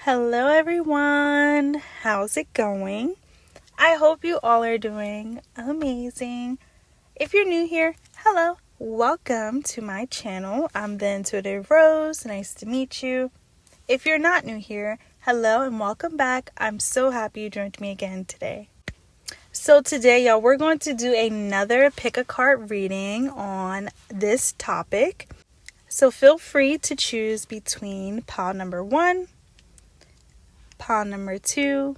Hello everyone, how's it going? I hope you all are doing amazing. If you're new here, hello, welcome to my channel. I'm the Intuitive Rose, nice to meet you. If you're not new here, hello and welcome back. I'm so happy you joined me again today. So today, y'all, we're going to do another pick a card reading on this topic. So feel free to choose between pile number 1, pile number 2,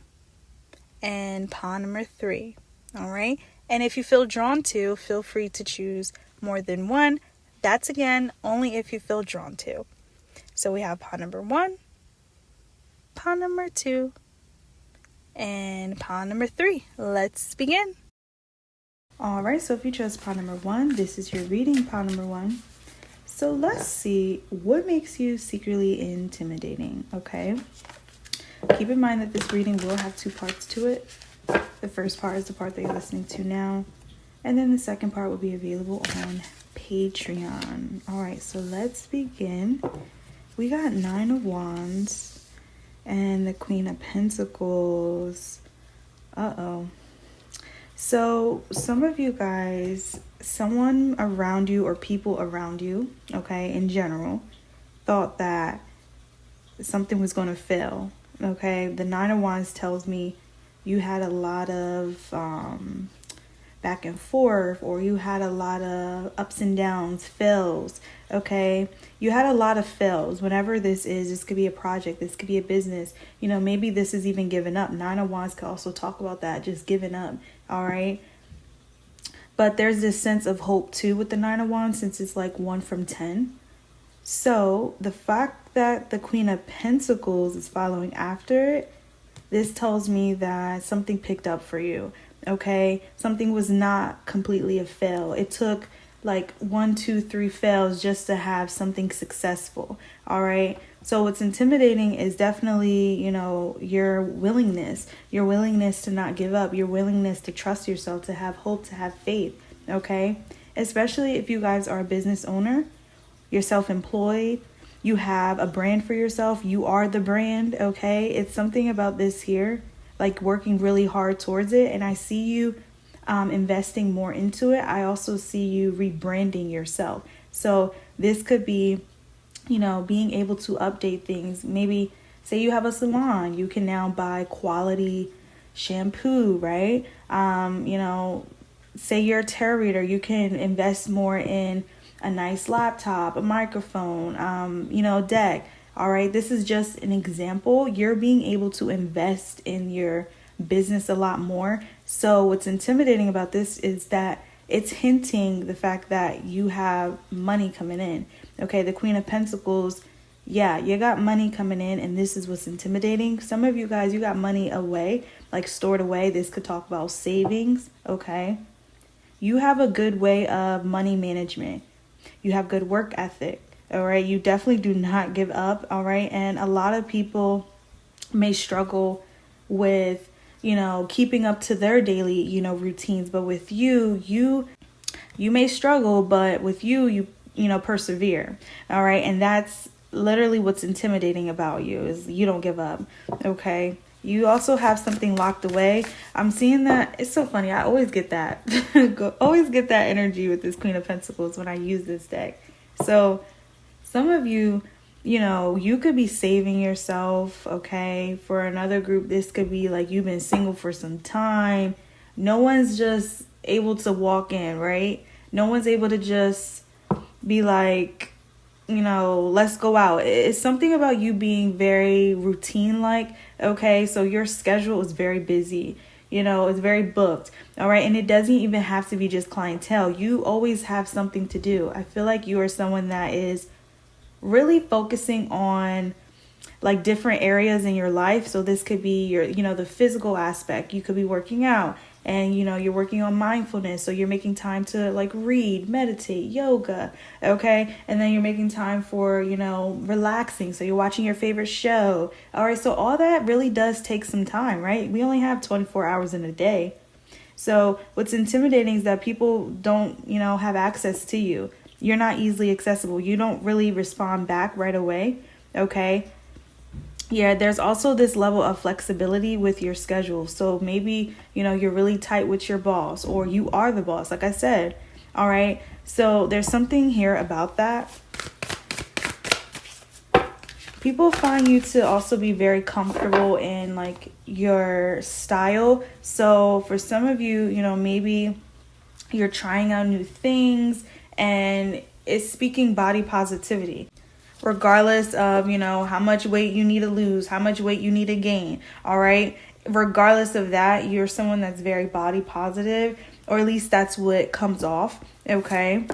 and pile number 3. All right. And if you feel drawn to, feel free to choose more than one. That's again only if you feel drawn to. So we have pile number 1, pile number 2, and pile number 3. Let's begin. All right. So if you chose pile number 1, this is your reading, pile number 1. So let's see what makes you secretly intimidating. Okay. Keep in mind that this reading will have 2 parts to it. The first part is the part that you're listening to now. And then the second part will be available on Patreon. All right, so let's begin. We got 9 of Wands and the Queen of Pentacles. So some of you guys, someone around you or people around you, okay, in general, thought that something was going to fail. Okay, the 9 of Wands tells me you had a lot of back and forth, or you had a lot of ups and downs, fails. Okay, you had a lot of fails. Whatever this is, this could be a project, this could be a business. You know, maybe this is even giving up. 9 of Wands could also talk about that, just giving up. All right. But there's this sense of hope too with the 9 of Wands, since it's like 1 from 10. So the fact that the Queen of Pentacles is following after it, this tells me that something picked up for you, okay? Something was not completely a fail. It took like 1, 2, 3 fails just to have something successful, all right? So what's intimidating is definitely, you know, your willingness to not give up, your willingness to trust yourself, to have hope, to have faith, okay? Especially if you guys are a business owner. You're self-employed, you have a brand for yourself, you are the brand, okay? It's something about this here, like working really hard towards it. And I see you investing more into it. I also see you rebranding yourself. So this could be, you know, being able to update things. Maybe say you have a salon, you can now buy quality shampoo, right? You know, say you're a tarot reader, you can invest more in a nice laptop, a microphone, you know, deck. All right. This is just an example. You're being able to invest in your business a lot more. So what's intimidating about this is that it's hinting the fact that you have money coming in. Okay. The Queen of Pentacles. Yeah, you got money coming in, and this is what's intimidating. Some of you guys, you got money away, like stored away. This could talk about savings. Okay. You have a good way of money management. You have good work ethic, all right? You definitely do not give up, all right? And a lot of people may struggle with, you know, keeping up to their daily, you know, routines. But with you may struggle, but with you know, persevere, all right? And that's literally what's intimidating about you, is you don't give up, okay? You also have something locked away. I'm seeing that. It's so funny. I always get that. Always get that energy with this Queen of Pentacles when I use this deck. So some of you, you know, you could be saving yourself, okay? For another group, this could be like you've been single for some time. No one's just able to walk in, right? No one's able to just be like, you know, let's go out. It's something about you being very routine like, okay? So your schedule is very busy, you know, it's very booked, all right? And it doesn't even have to be just clientele. You always have something to do. I feel like you are someone that is really focusing on like different areas in your life. So this could be your, you know, the physical aspect. You could be working out, and, you know, you're working on mindfulness. So you're making time to like read, meditate, yoga. Okay. And then you're making time for, you know, relaxing. So you're watching your favorite show. All right. So all that really does take some time, right? We only have 24 hours in a day. So what's intimidating is that people don't, you know, have access to you. You're not easily accessible. You don't really respond back right away. Okay. Yeah, there's also this level of flexibility with your schedule. So maybe, you're really tight with your boss, or you are the boss, like I said. All right. So there's something here about that. People find you to also be very comfortable in like your style. So for some of you, maybe you're trying out new things, and it's speaking body positivity. Regardless of, how much weight you need to lose, how much weight you need to gain, all right? Regardless of that, you're someone that's very body positive, or at least that's what comes off, okay?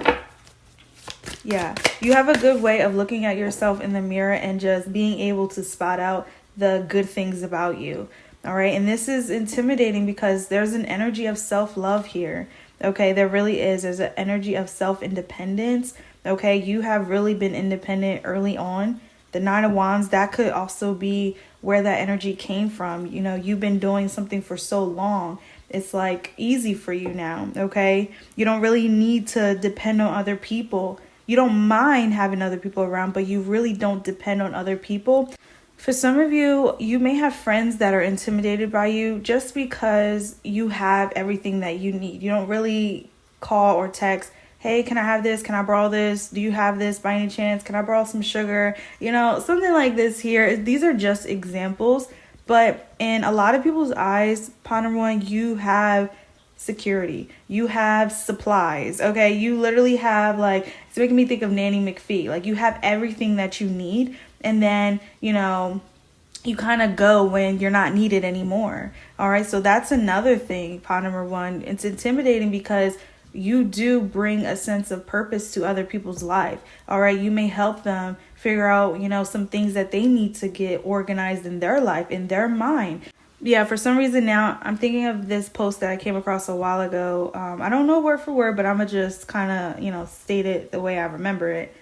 Yeah, you have a good way of looking at yourself in the mirror and just being able to spot out the good things about you, all right? And this is intimidating because there's an energy of self-love here, okay? There really is. There's an energy of self-independence. Okay, you have really been independent early on. The Nine of Wands, that could also be where that energy came from. You've been doing something for so long. It's like easy for you now, okay? You don't really need to depend on other people. You don't mind having other people around, but you really don't depend on other people. For some of you, you may have friends that are intimidated by you just because you have everything that you need. You don't really call or text, hey, can I have this? Can I borrow this? Do you have this by any chance? Can I borrow some sugar? Something like this here. These are just examples. But in a lot of people's eyes, Ponder One, you have security. You have supplies. Okay. You literally have it's making me think of Nanny McPhee. Like you have everything that you need. And then, you kind of go when you're not needed anymore. All right. So that's another thing, Ponder One. It's intimidating because you do bring a sense of purpose to other people's life. All right. You may help them figure out, some things that they need to get organized in their life, in their mind. Yeah, for some reason now I'm thinking of this post that I came across a while ago. I don't know word for word, but I'm going to just kind of, state it the way I remember it.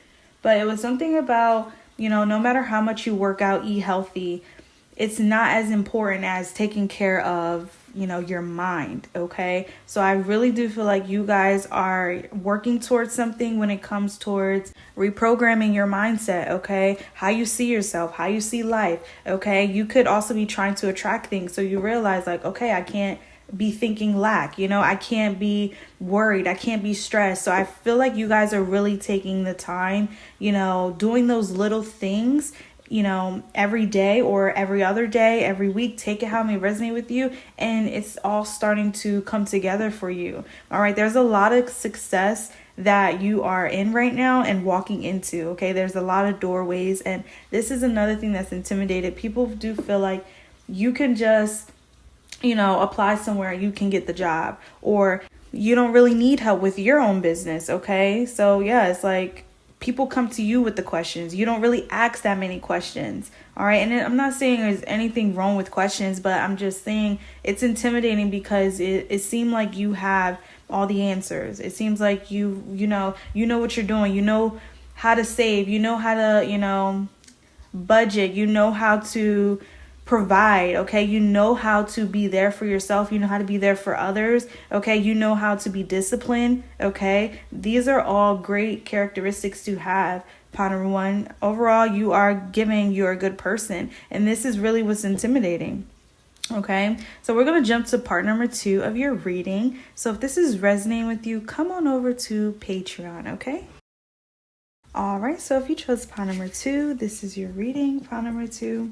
But it was something about, no matter how much you work out, eat healthy, it's not as important as taking care of, your mind. Okay. So I really do feel like you guys are working towards something when it comes towards reprogramming your mindset. Okay. How you see yourself, how you see life. Okay. You could also be trying to attract things. So you realize okay, I can't be thinking lack, I can't be worried, I can't be stressed. So I feel like you guys are really taking the time, doing those little things, every day or every other day, every week. Take it how it may resonate with you, and it's all starting to come together for you. All right, there's a lot of success that you are in right now and walking into. Okay, there's a lot of doorways, and this is another thing that's intimidated. People do feel like you can just apply somewhere, you can get the job, or you don't really need help with your own business. Okay, so yeah, it's like people come to you with the questions. You don't really ask that many questions. All right. And I'm not saying there's anything wrong with questions, but I'm just saying it's intimidating because it seemed like you have all the answers. It seems like you know what you're doing. You know how to save. You know how to, budget. You know how to provide. Okay. You know how to be there for yourself. You know how to be there for others. Okay. You know how to be disciplined. Okay. These are all great characteristics to have, Ponder One. Overall, you are giving, you're a good person. And this is really what's intimidating. Okay. So we're going to jump to part number 2 of your reading. So if this is resonating with you, come on over to Patreon. Okay. All right. So if you chose part number 2, this is your reading, part number 2.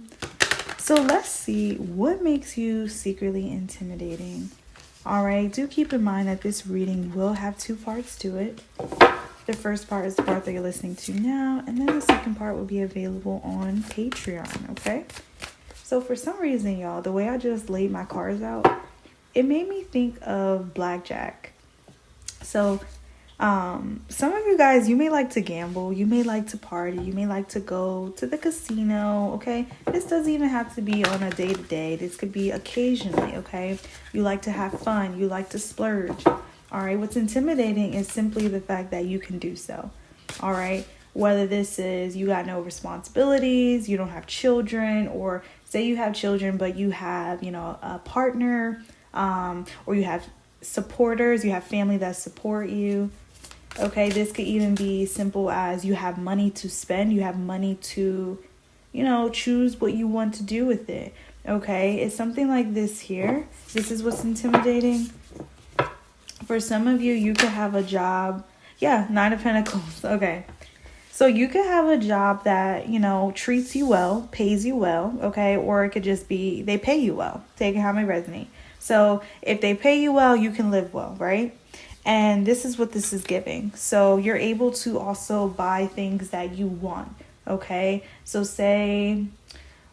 So let's see what makes you secretly intimidating. All right, do keep in mind that this reading will have 2 parts to it. The first part is the part that you're listening to now, and then the second part will be available on Patreon, okay? So for some reason, y'all, the way I just laid my cards out, it made me think of blackjack. So some of you guys, you may like to gamble, you may like to party, you may like to go to the casino. Okay, this doesn't even have to be on a day-to-day. This could be occasionally. Okay, you like to have fun, you like to splurge. All right, what's intimidating is simply the fact that you can do so. All right, whether this is you got no responsibilities, you don't have children, or say you have children but you have a partner, or you have supporters, you have family that support you. Okay, this could even be simple as you have money to spend, you have money to choose what you want to do with it. Okay, it's something like this here. This is what's intimidating. For some of you, you could have a job. Yeah, Nine of Pentacles. Okay. So you could have a job that, treats you well, pays you well, okay? Or it could just be they pay you well. Take it how may resonate. So if they pay you well, you can live well, right? And this is what this is giving. So you're able to also buy things that you want, okay? So say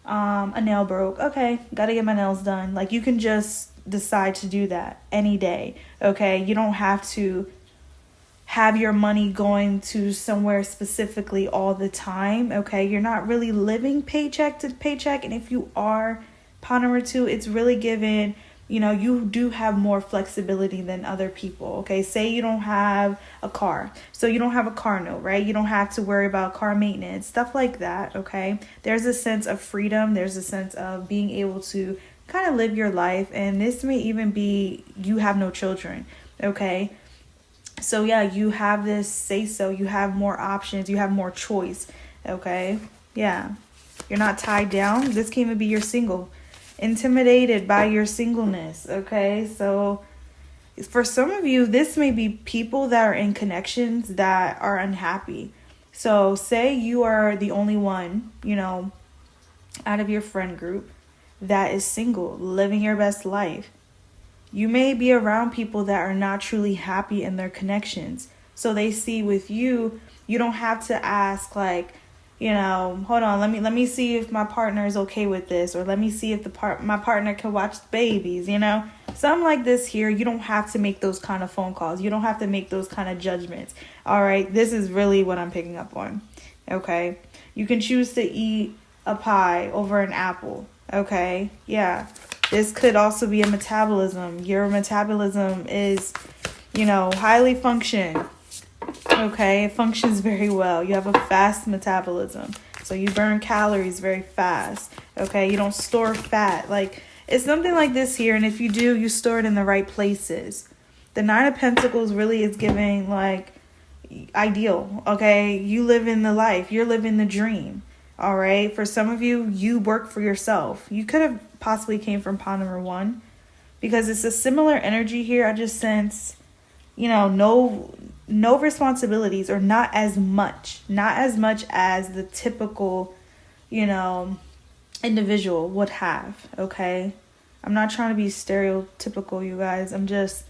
a nail broke. Okay, got to get my nails done. Like, you can just decide to do that any day, okay? You don't have to have your money going to somewhere specifically all the time, okay? You're not really living paycheck to paycheck. And if you are, pot number 2, it's really given, you do have more flexibility than other people, okay? Say you don't have a car, so you don't have a car note, right? You don't have to worry about car maintenance, stuff like that, okay? There's a sense of freedom. There's a sense of being able to kind of live your life. And this may even be you have no children, okay? So yeah, you have this say so. You have more options. You have more choice. Okay. Yeah. You're not tied down. This can even be you're single. Intimidated by your singleness. Okay. So for some of you, this may be people that are in connections that are unhappy. So say you are the only one, out of your friend group that is single, living your best life. You may be around people that are not truly happy in their connections. So they see with you, you don't have to ask like, hold on, let me see if my partner is okay with this, or let me see if my partner can watch the babies, Something like this here, you don't have to make those kind of phone calls. You don't have to make those kind of judgments. All right, this is really what I'm picking up on. Okay, you can choose to eat a pie over an apple. Okay, yeah. This could also be a metabolism. Your metabolism is, highly function. Okay, it functions very well. You have a fast metabolism. So you burn calories very fast. Okay, you don't store fat. Like, it's something like this here. And if you do, you store it in the right places. The Nine of Pentacles really is giving, like, ideal. Okay, you live in the life. You're living the dream. All right. For some of you, you work for yourself. You could have possibly came from pot number 1, because it's a similar energy here. I just sense, no responsibilities, or not as much as the typical, individual would have. Okay. I'm not trying to be stereotypical, you guys. I'm just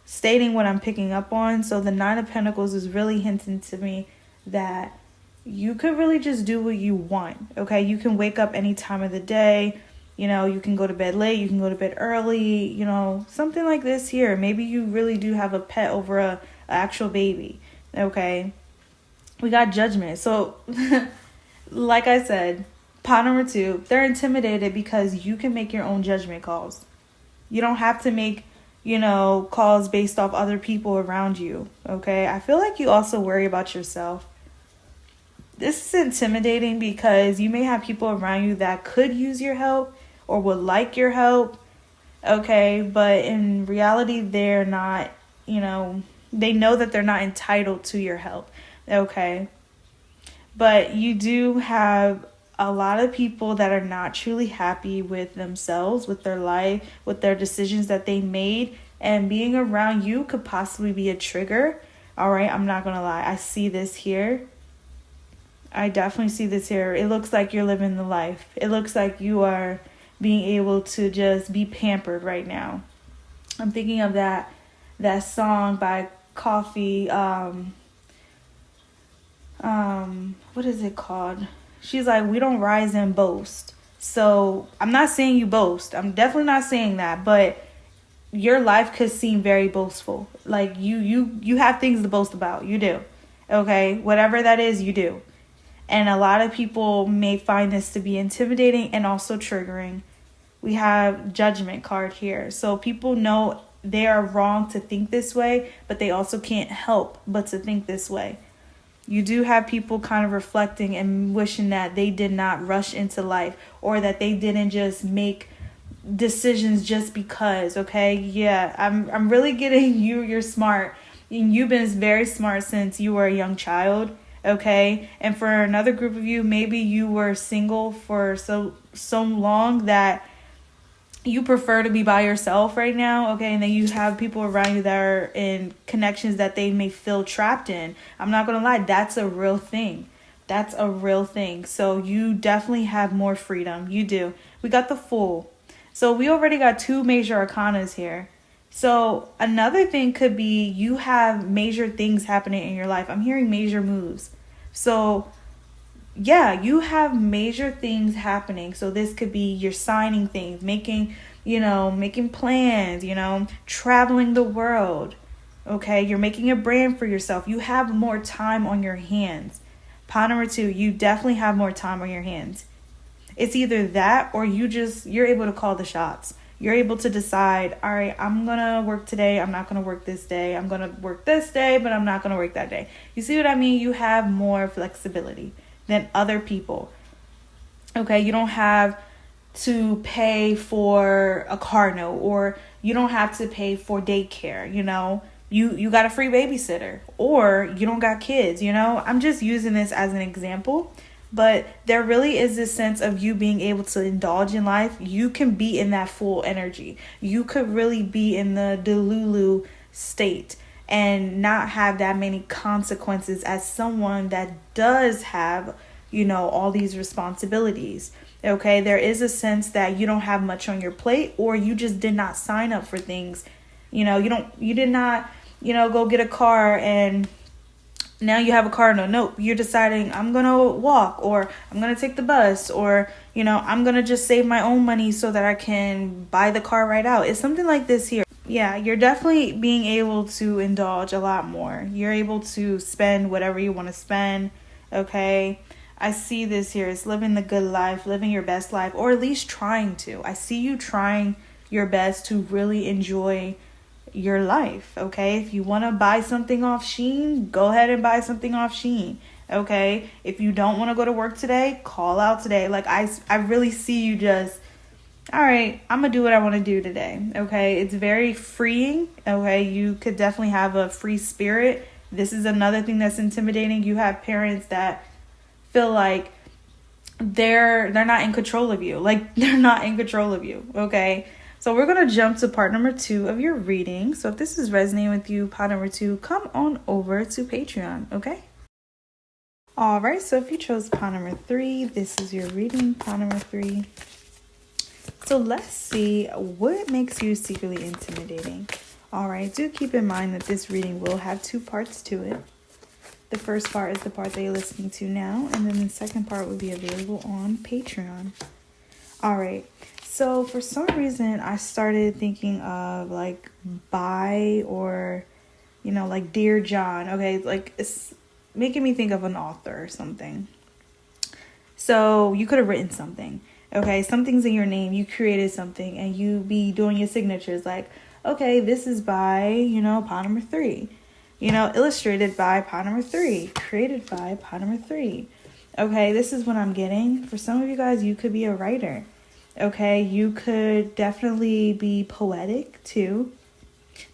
stating what I'm picking up on. So the Nine of Pentacles is really hinting to me that you could really just do what you want. Okay. You can wake up any time of the day. You can go to bed late. You can go to bed early. Something like this here. Maybe you really do have a pet over a actual baby. Okay. We got Judgment. So like I said, pot number 2, they're intimidated because you can make your own judgment calls. You don't have to make, calls based off other people around you. Okay. I feel like you also worry about yourself. This is intimidating because you may have people around you that could use your help or would like your help. Okay. But in reality, they're not, they know that they're not entitled to your help. Okay. But you do have a lot of people that are not truly happy with themselves, with their life, with their decisions that they made. And being around you could possibly be a trigger. All right. I'm not going to lie. I see this here. I definitely see this here. It looks like you're living the life. It looks like you are being able to just be pampered right now. I'm thinking of that song by Coffee. What is it called? She's like, we don't rise and boast. So I'm not saying you boast. I'm definitely not saying that. But your life could seem very boastful. Like you have things to boast about. You do. Okay. Whatever that is, you do. And a lot of people may find this to be intimidating and also triggering. We have Judgment card here. So people know they are wrong to think this way, but they also can't help but to think this way. You do have people kind of reflecting and wishing that they did not rush into life, or that they didn't just make decisions just because. Okay. Yeah. I'm really getting you're smart, and you've been very smart since you were a young child. Okay. And for another group of you, maybe you were single for so long that you prefer to be by yourself right now, okay? And then you have people around you that are in connections that they may feel trapped in. I'm not gonna lie, that's a real thing. That's a real thing. So you definitely have more freedom. You do. We got the Fool. So we already got 2 major arcanas here. So another thing could be you have major things happening in your life. I'm hearing major moves. So yeah, you have major things happening. So this could be you're signing things, making plans, traveling the world. Okay, you're making a brand for yourself. You have more time on your hands. Pile number 2, you definitely have more time on your hands. It's either that or you're able to call the shots. You're able to decide, all right, I'm going to work today. I'm not going to work this day. I'm going to work this day, but I'm not going to work that day. You see what I mean? You have more flexibility than other people. Okay, you don't have to pay for a car note, or you don't have to pay for daycare, you got a free babysitter, or you don't got kids, I'm just using this as an example, but there really is this sense of you being able to indulge in life. You can be in that full energy. You could really be in the Delulu state and not have that many consequences as someone that does have, all these responsibilities. Okay, there is a sense that you don't have much on your plate, or you just did not sign up for things. You did not, go get a car and now you have a car. No, you're deciding I'm going to walk, or I'm going to take the bus, or, I'm going to just save my own money so that I can buy the car right out. It's something like this here. Yeah, you're definitely being able to indulge a lot more. You're able to spend whatever you want to spend. Okay. I see this here. It's living the good life, living your best life, or at least trying to. I see you trying your best to really enjoy your life. Okay. If you want to buy something off Shein, go ahead and buy something off Shein. Okay. If you don't want to go to work today, call out today. Like I really see you just, all right, I'm going to do what I want to do today. Okay. It's very freeing. Okay. You could definitely have a free spirit. This is another thing that's intimidating. You have parents that feel like they're not in control of you. Like they're not in control of you. Okay. So we're going to jump to part number 2 of your reading. So if this is resonating with you, part number 2, come on over to Patreon. Okay. All right. So if you chose part number 3, this is your reading, part number 3. So let's see what makes you secretly intimidating. All right. Do keep in mind that this reading will have 2 parts to it. The first part is the part that you're listening to now, and then the second part will be available on Patreon. All right. So for some reason, I started thinking of like bye, or, like Dear John. Okay. Like it's making me think of an author or something. So you could have written something. Okay. Something's in your name. You created something, and you be doing your signatures like, okay, this is by, part number 3. Illustrated by pot number 3, created by pot number 3. Okay, this is what I'm getting. For some of you guys, you could be a writer. Okay, you could definitely be poetic too.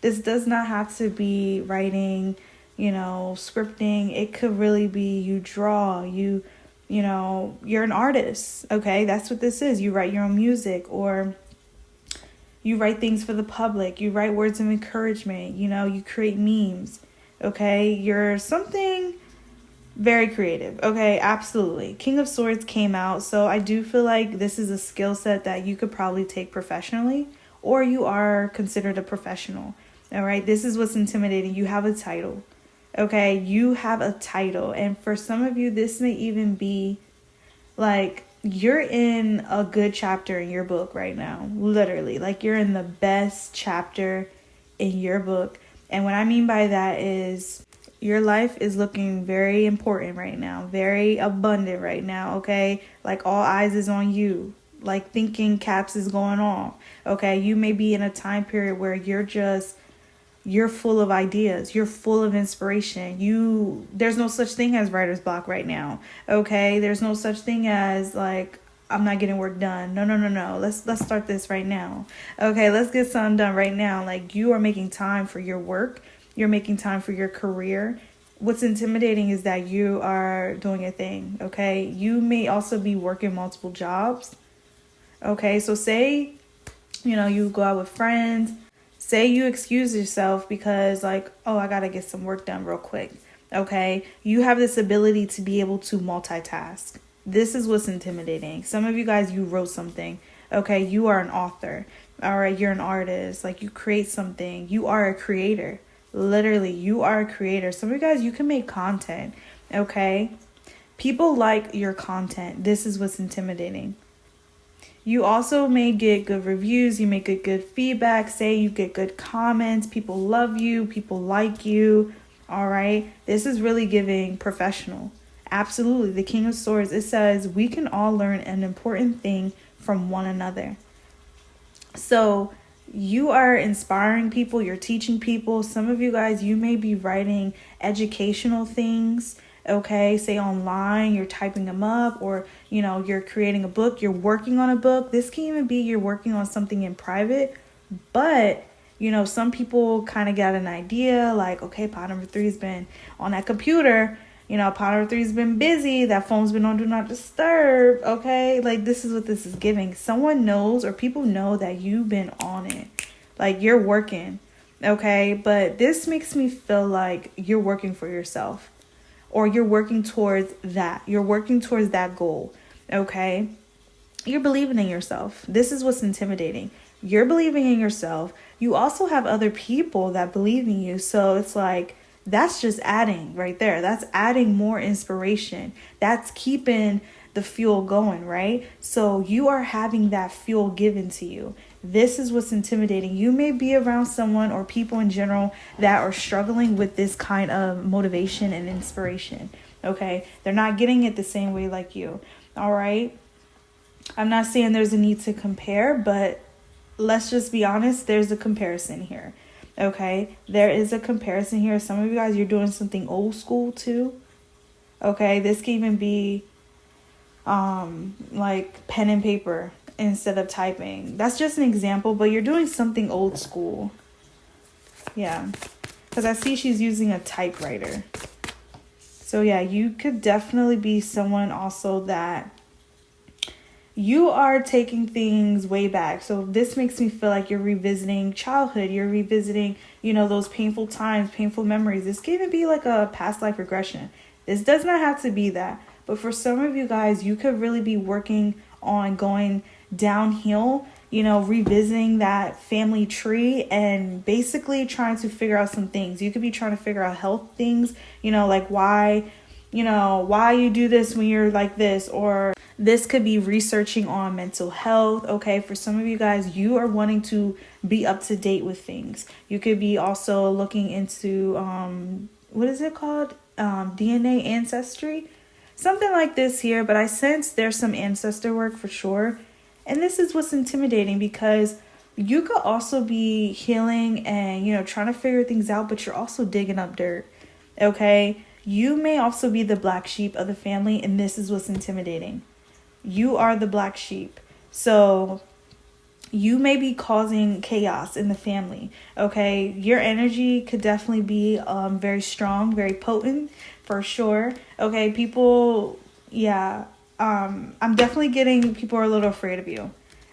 This does not have to be writing, scripting. It could really be you draw, you're an artist. Okay, that's what this is. You write your own music, or you write things for the public. You write words of encouragement. You create memes. Okay, you're something very creative. Okay, absolutely. King of Swords came out, so I do feel like this is a skill set that you could probably take professionally, or you are considered a professional. All right, this is what's intimidating. You have a title. Okay, you have a title, and for some of you, this may even be like you're in a good chapter in your book right now. Literally, like you're in the best chapter in your book. And what I mean by that is your life is looking very important right now, very abundant right now, okay? Like all eyes is on you, like thinking caps is going on, okay? You may be in a time period where you're full of ideas, you're full of inspiration. There's no such thing as writer's block right now, okay? There's no such thing as like, I'm not getting work done. No. Let's start this right now. Okay, let's get something done right now. Like you are making time for your work. You're making time for your career. what's intimidating is that you are doing a thing, okay? You may also be working multiple jobs, okay? So say, you go out with friends. Say you excuse yourself because like, oh, I got to get some work done real quick, okay? You have this ability to be able to multitask. This is what's intimidating. Some of you guys, you wrote something, okay? You are an author, all right? You're an artist. Like, you create something. You are a creator. Literally, you are a creator. Some of you guys, you can make content, okay? People like your content. This is what's intimidating. You also may get good reviews. You may get good feedback. Say you get good comments. People love you. People like you. All right. This is really giving professional. Absolutely. The King of Swords. It says we can all learn an important thing from one another. So you are inspiring people. You're teaching people. Some of you guys, you may be writing educational things. Okay, say online, you're typing them up, or you're creating a book, you're working on a book. This can even be you're working on something in private, but some people kind of got an idea like, okay, pot number 3's been on that computer, pot number 3's been busy, that phone's been on do not disturb. Okay, like this is what this is giving. Someone knows, or people know that you've been on it, like you're working. Okay, but this makes me feel like you're working for yourself. Or you're working towards that. You're working towards that goal, okay? You're believing in yourself. This is what's intimidating. You're believing in yourself. You also have other people that believe in you. So it's like, that's just adding right there. That's adding more inspiration. That's keeping the fuel going, right? So you are having that fuel given to you. This is what's intimidating. You may be around someone or people in general that are struggling with this kind of motivation and inspiration. Okay. They're not getting it the same way like you. All right. I'm not saying there's a need to compare, but let's just be honest. There's a comparison here. Okay. There is a comparison here. Some of you guys, you're doing something old school too. Okay. This can even be like pen and paper instead of typing. That's just an example, but you're doing something old school. Yeah, because I see she's using a typewriter. So yeah, you could definitely be someone also that you are taking things way back. So this makes me feel like you're revisiting childhood. You're revisiting, those painful times, painful memories. This can even be like a past life regression. This does not have to be that. But for some of you guys, you could really be working on going downhill, revisiting that family tree and basically trying to figure out some things. You could be trying to figure out health things, like why you do this when you're like this, or this could be researching on mental health. Okay. For some of you guys, you are wanting to be up to date with things. You could be also looking into, what is it called? DNA ancestry. Something like this here, but I sense there's some ancestor work for sure. And this is what's intimidating because you could also be healing and, trying to figure things out, but you're also digging up dirt. Okay. You may also be the black sheep of the family, and this is what's intimidating. You are the black sheep. So you may be causing chaos in the family. Okay. Your energy could definitely be very strong, very potent. For sure. Okay, people, yeah. I'm definitely getting people are a little afraid of you.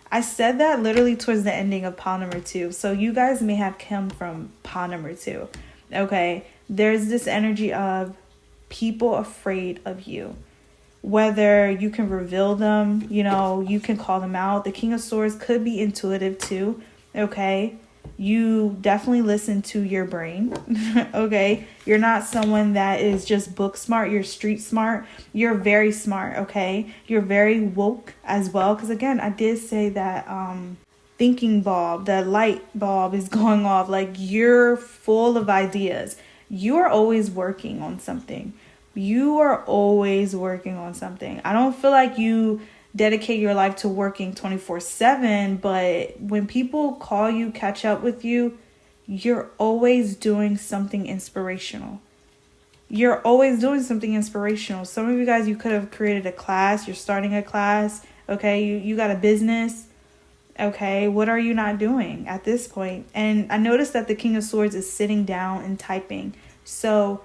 I said that literally towards the ending of pile number 2. So you guys may have come from pile number 2. Okay, there's this energy of people afraid of you. Whether you can reveal them, you can call them out. The King of Swords could be intuitive too. Okay. You definitely listen to your brain. Okay. You're not someone that is just book smart. You're street smart. You're very smart. Okay. You're very woke as well. Because again, I did say that thinking bulb, the light bulb is going off. Like you're full of ideas. You are always working on something. You are always working on something. I don't feel like you dedicate your life to working 24/7, but when people call you, catch up with you, you're always doing something inspirational. You're always doing something inspirational. Some of you guys, you could have created a class. You're starting a class. Okay. You got a business. Okay. What are you not doing at this point? And I noticed that the King of Swords is sitting down and typing. So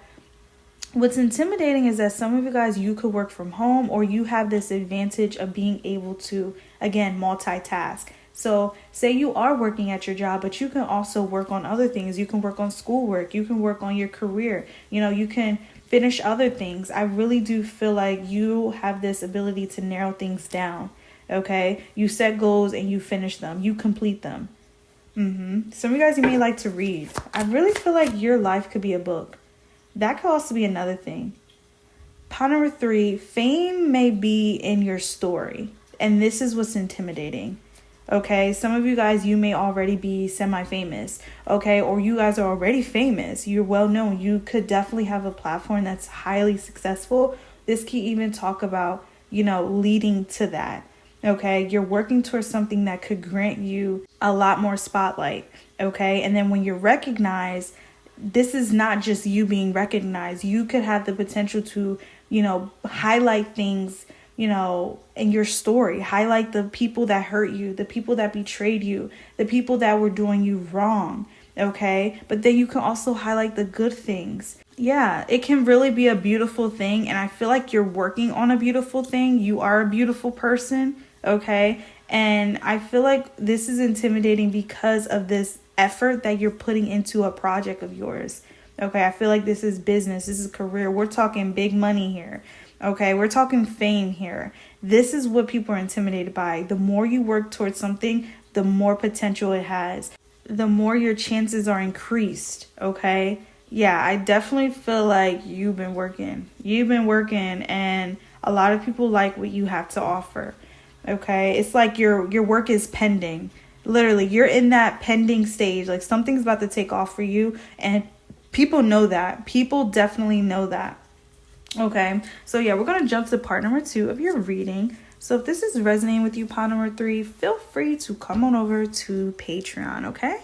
What's intimidating is that some of you guys, you could work from home, or you have this advantage of being able to, again, multitask. So say you are working at your job, but you can also work on other things. You can work on schoolwork. You can work on your career. You can finish other things. I really do feel like you have this ability to narrow things down. Okay? You set goals and you finish them. You complete them. Some of you guys, you may like to read. I really feel like your life could be a book. That could also be another thing. Pile number 3, fame may be in your story. And this is what's intimidating. Okay, some of you guys, you may already be semi-famous. Okay, or you guys are already famous. You're well known. You could definitely have a platform that's highly successful. This can even talk about, leading to that. Okay, you're working towards something that could grant you a lot more spotlight. Okay, and then when you're recognized, this is not just you being recognized. You could have the potential to, highlight things, in your story. Highlight the people that hurt you, the people that betrayed you, the people that were doing you wrong. Okay. But then you can also highlight the good things. Yeah, it can really be a beautiful thing. And I feel like you're working on a beautiful thing. You are a beautiful person. Okay. And I feel like this is intimidating because of this effort that you're putting into a project of yours. Okay, I feel like this is business. This is career. We're talking big money here. Okay, we're talking fame here. This is what people are intimidated by. The more you work towards something, the more potential it has. The more your chances are increased. Okay, yeah, I definitely feel like you've been working. And a lot of people like what you have to offer. Okay, it's like your work is pending. Literally, you're in that pending stage. Like something's about to take off for you. And people know that. People definitely know that. Okay. So yeah, we're going to jump to part number 2 of your reading. So if this is resonating with you, part number 3, feel free to come on over to Patreon. Okay.